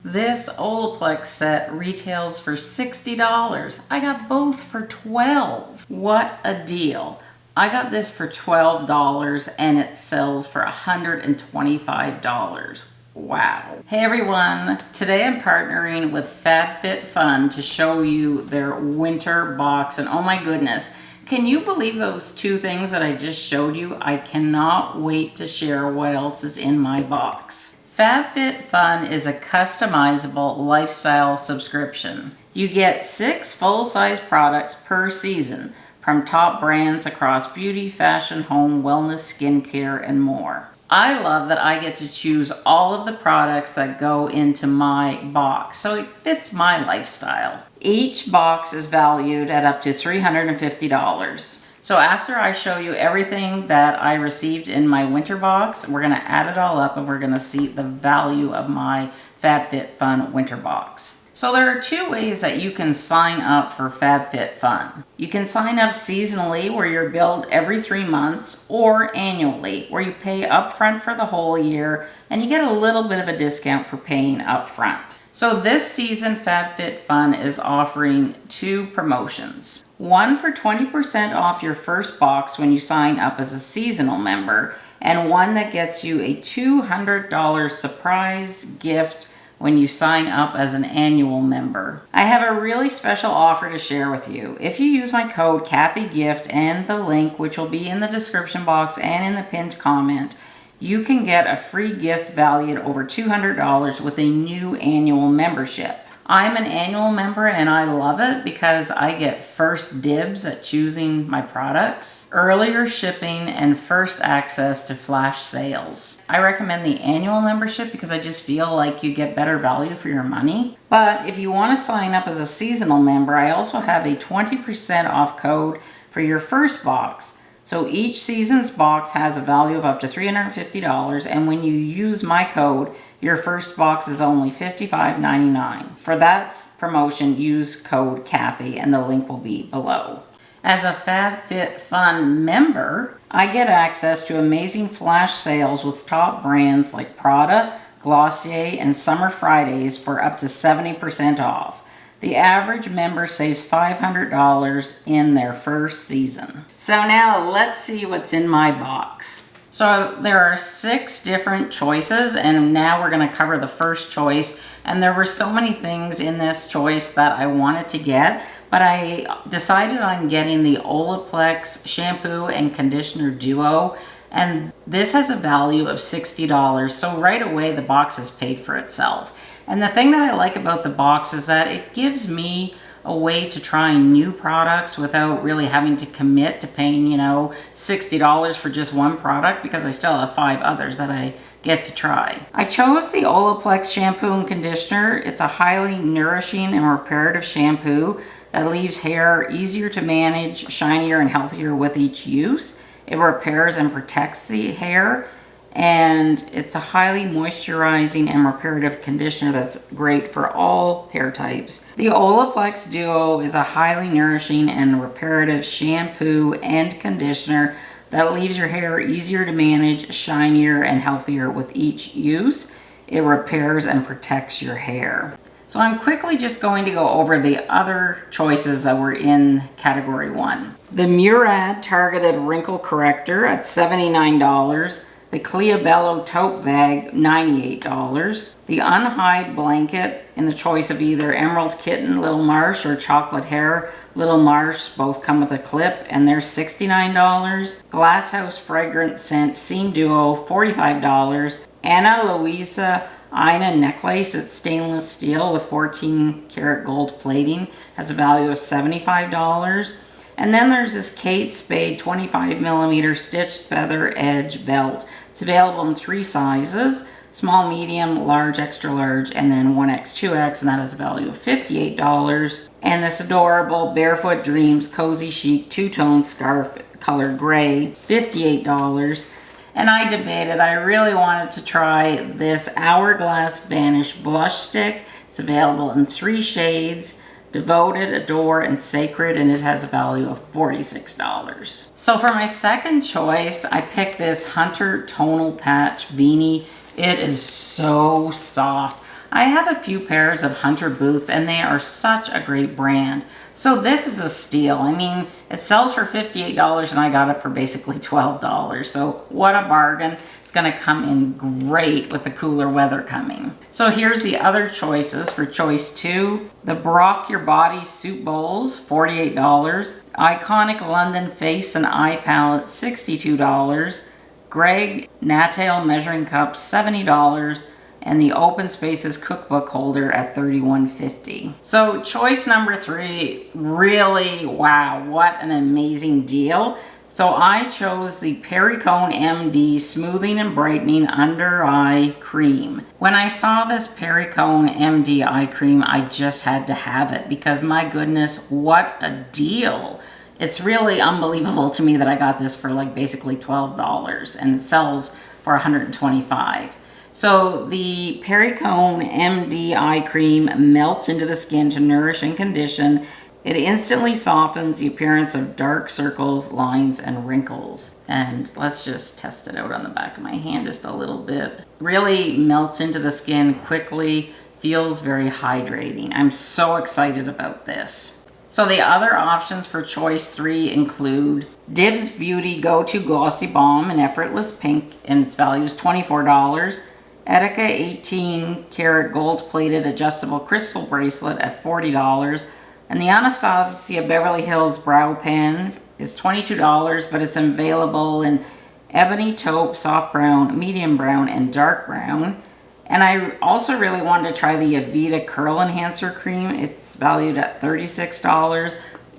This Olaplex set retails for $60. I got both for $12. What a deal. I got this for $12 and it sells for $125. Wow. Hey everyone, today I'm partnering with FabFitFun to show you their winter box, and oh my goodness, can you believe those two things that I just showed you? I cannot wait to share what else is in my box. FabFitFun is a customizable lifestyle subscription. You get 6 full-size products per season from top brands across beauty, fashion, home, wellness, skincare, and more. I love that I get to choose all of the products that go into my box, so it fits my lifestyle. Each box is valued at up to $350. So after I show you everything that I received in my winter box, we're going to add it all up and we're going to see the value of my FabFitFun winter box. So there are 2 ways that you can sign up for FabFitFun. You can sign up seasonally, where you're billed every 3 months, or annually, where you pay upfront for the whole year and you get a little bit of a discount for paying upfront. So this season, FabFitFun is offering 2 promotions. One for 20% off your first box when you sign up as a seasonal member, and one that gets you a $200 surprise gift when you sign up as an annual member. I have a really special offer to share with you. If you use my code KathyGift and the link, which will be in the description box and in the pinned comment, you can get a free gift valued over $200 with a new annual membership. I'm an annual member and I love it because I get first dibs at choosing my products, earlier shipping, and first access to flash sales. I recommend the annual membership because I just feel like you get better value for your money. But if you want to sign up as a seasonal member, I also have a 20% off code for your first box. So each season's box has a value of up to $350, and when you use my code, your first box is only $55.99. For that promotion, use code Kathy and the link will be below. As a FabFitFun member, I get access to amazing flash sales with top brands like Prada, Glossier, and Summer Fridays for up to 70% off. The average member saves $500 in their first season. So now let's see what's in my box. So there are 6 different choices, and now we're going to cover the first choice. And there were so many things in this choice that I wanted to get, but I decided on getting the Olaplex shampoo and conditioner duo, and this has a value of $60. So right away the box has paid for itself. And the thing that I like about the box is that it gives me a way to try new products without really having to commit to paying, $60 for just one product, because I still have 5 others that I get to try. I chose the Olaplex shampoo and conditioner. It's a highly nourishing and reparative shampoo that leaves hair easier to manage, shinier and healthier with each use. It repairs and protects the hair, and it's a highly moisturizing and reparative conditioner that's great for all hair types. The Olaplex Duo is a highly nourishing and reparative shampoo and conditioner that leaves your hair easier to manage, shinier, and healthier with each use. It repairs and protects your hair. So I'm quickly just going to go over the other choices that were in category 1. The Murad Targeted Wrinkle Corrector at $79. The Cleobello Tote Bag, $98. The Unhide Blanket in the choice of either Emerald Kitten, Little Marsh, or Chocolate Hair, Little Marsh, both come with a clip, and they're $69. Glasshouse Fragrant Scent Seam Duo, $45. Ana Luisa Ina Necklace, it's stainless steel with 14 karat gold plating, has a value of $75. And then there's this Kate Spade 25mm stitched feather edge belt. It's available in 3 sizes: small, medium, large, extra large, and then 1X, 2X, and that has a value of $58. And this adorable Barefoot Dreams Cozy Chic 2-tone scarf color gray, $58. And I debated, I really wanted to try this Hourglass Vanish blush stick. It's available in 3 shades: Devoted, Adore, and Sacred, and it has a value of $46. So for my second choice, I picked this Hunter Tonal Patch Beanie. It is so soft. I have a few pairs of Hunter boots and they are such a great brand. So this is a steal. I mean, it sells for $58 and I got it for basically $12. So what a bargain. It's gonna come in great with the cooler weather coming. So here's the other choices for choice 2. The Brock Your Body Soup Bowls, $48. Iconic London Face and Eye Palette, $62. Greg Natal Measuring Cup, $70. And the Open Spaces Cookbook Holder at $31.50. So choice number 3, really, wow, what an amazing deal. So I chose the Perricone MD Smoothing and Brightening Under Eye Cream. When I saw this Perricone MD Eye Cream, I just had to have it because my goodness, what a deal. It's really unbelievable to me that I got this for like basically $12 and it sells for $125. So the Perricone MD Eye Cream melts into the skin to nourish and condition. It instantly softens the appearance of dark circles, lines, and wrinkles. And let's just test it out on the back of my hand just a little bit. Really melts into the skin quickly, feels very hydrating. I'm so excited about this. So the other options for choice 3 include Dibs Beauty Go-To Glossy Balm in Effortless Pink, and its value is $24. Etika 18 karat gold plated adjustable crystal bracelet at $40. And the Anastasia Beverly Hills Brow Pen is $22, but it's available in ebony, taupe, soft brown, medium brown, and dark brown. And I also really wanted to try the Aveda Curl Enhancer Cream. It's valued at $36,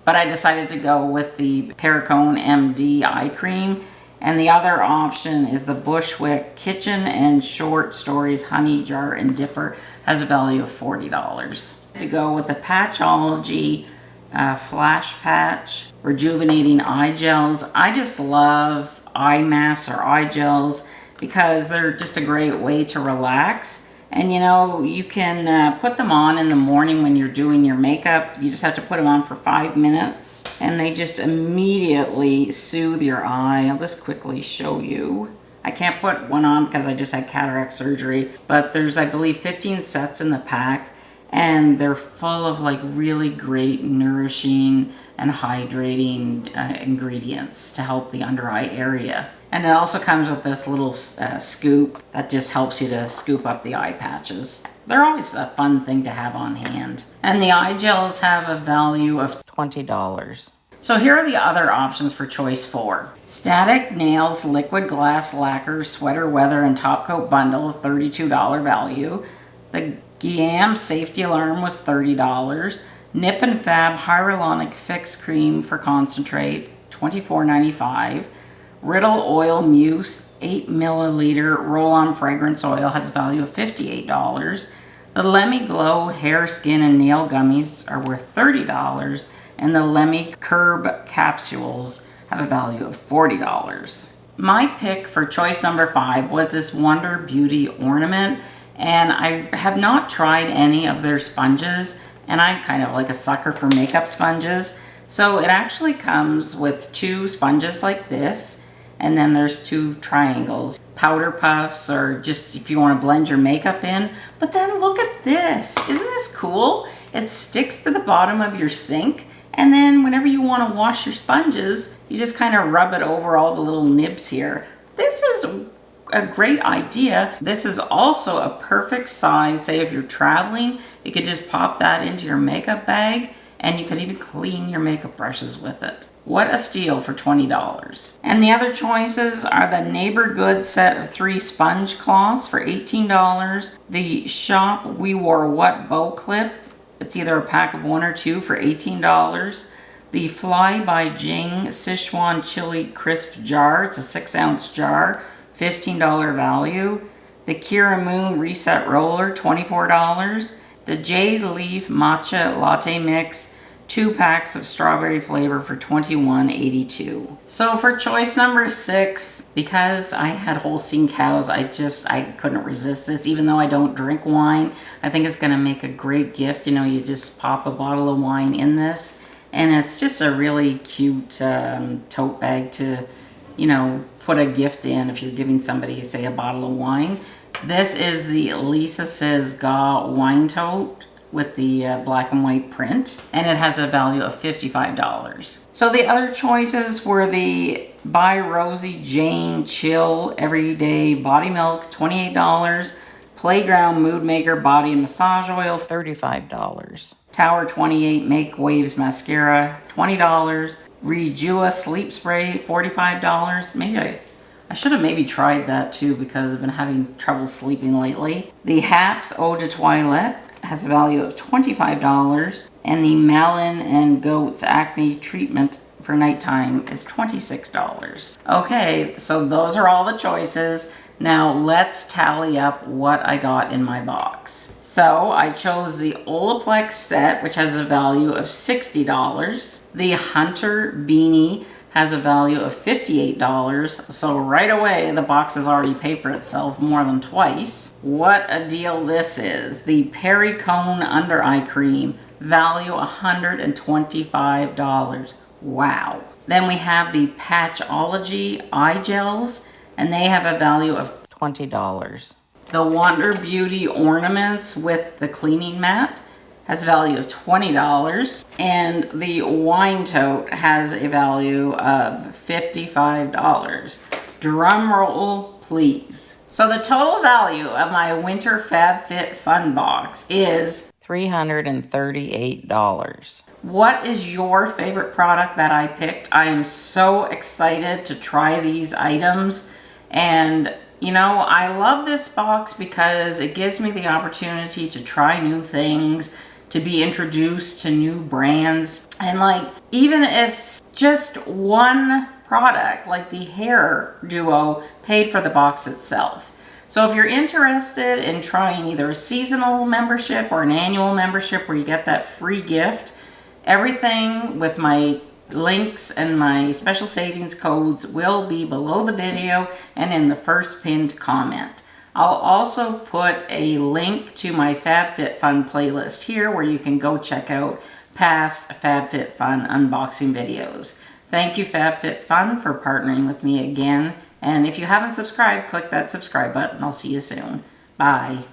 but I decided to go with the Perricone MD Eye Cream. And the other option is the Bushwick Kitchen and Short Stories Honey Jar and Dipper, has a value of $40. To go with the Patchology Flash Patch Rejuvenating Eye Gels. I just love eye masks or eye gels because they're just a great way to relax. And you know, you can put them on in the morning when you're doing your makeup. You just have to put them on for 5 minutes and they just immediately soothe your eye. I'll just quickly show you. I can't put one on because I just had cataract surgery, but there's, I believe, 15 sets in the pack. And they're full of like really great nourishing and hydrating ingredients to help the under eye area. And it also comes with this little scoop that just helps you to scoop up the eye patches. They're always a fun thing to have on hand. And the eye gels have a value of $20. So here are the other options for choice 4. Static Nails Liquid Glass Lacquer Sweater Weather and Top Coat Bundle, $32 value. The Guillaume Safety Alarm was $30. Nip and Fab Hyaluronic Fix Cream for Concentrate, $24.95. Riddle Oil Mousse 8 milliliter Roll-On Fragrance Oil has a value of $58. The Lemmy Glow Hair, Skin, and Nail Gummies are worth $30. And the Lemmy Curb Capsules have a value of $40. My pick for choice number 5 was this Wonder Beauty Ornament. And I have not tried any of their sponges, and I'm kind of like a sucker for makeup sponges. So it actually comes with 2 sponges like this, and then there's 2 triangles, powder puffs, or just if you want to blend your makeup in. But then look at this. Isn't this cool? It sticks to the bottom of your sink, and then whenever you want to wash your sponges, you just kind of rub it over all the little nibs here. This is a great idea. This is also a perfect size. Say if you're traveling, you could just pop that into your makeup bag and you could even clean your makeup brushes with it. What a steal for $20. And the other choices are the Neighbor Goods set of 3 sponge cloths for $18. The Shop We Wore What bow clip. It's either a pack of 1 or 2 for $18. The Fly by Jing Sichuan Chili Crisp jar. It's a 6-ounce jar. $15 value. The Kira Moon Reset Roller, $24. The Jade Leaf Matcha Latte Mix, 2 packs of strawberry flavor for $21.82. So for choice number 6, because I had Holstein cows, I couldn't resist this. Even though I don't drink wine, I think it's gonna make a great gift. You know, you just pop a bottle of wine in this, and it's just a really cute tote bag to, you know, put a gift in if you're giving somebody, say, a bottle of wine. This is the Lisa Says Ga wine tote with the black and white print, and it has a value of $55. So the other choices were the By Rosie Jane Chill Everyday Body Milk, $28. Playground Mood Maker Body and Massage Oil, $35. Tower 28 Make Waves Mascara, $20. Rejua Sleep Spray, $45. Maybe I should have maybe tried that too because I've been having trouble sleeping lately. The Haps Eau de Toilette has a value of $25. And the Malin and Goats Acne Treatment for nighttime is $26. Okay, so those are all the choices. Now let's tally up what I got in my box. So I chose the Olaplex set, which has a value of $60. The Hunter Beanie has a value of $58. So right away, the box has already paid for itself more than twice. What a deal this is. The Perricone Under Eye Cream, value $125. Wow. Then we have the Patchology Eye Gels, and they have a value of $20. The Wonder Beauty Ornaments with the cleaning mat has a value of $20. And the wine tote has a value of $55. Drum roll, please. So the total value of my winter FabFitFun box is $338. What is your favorite product that I picked? I am so excited to try these items. And you know, I love this box because it gives me the opportunity to try new things, to be introduced to new brands. And like, even if just one product, like the hair duo, paid for the box itself. So if you're interested in trying either a seasonal membership or an annual membership where you get that free gift, everything with my links and my special savings codes will be below the video and in the first pinned comment. I'll also put a link to my FabFitFun playlist here where you can go check out past FabFitFun unboxing videos. Thank you FabFitFun for partnering with me again. And if you haven't subscribed, click that subscribe button. I'll see you soon. Bye.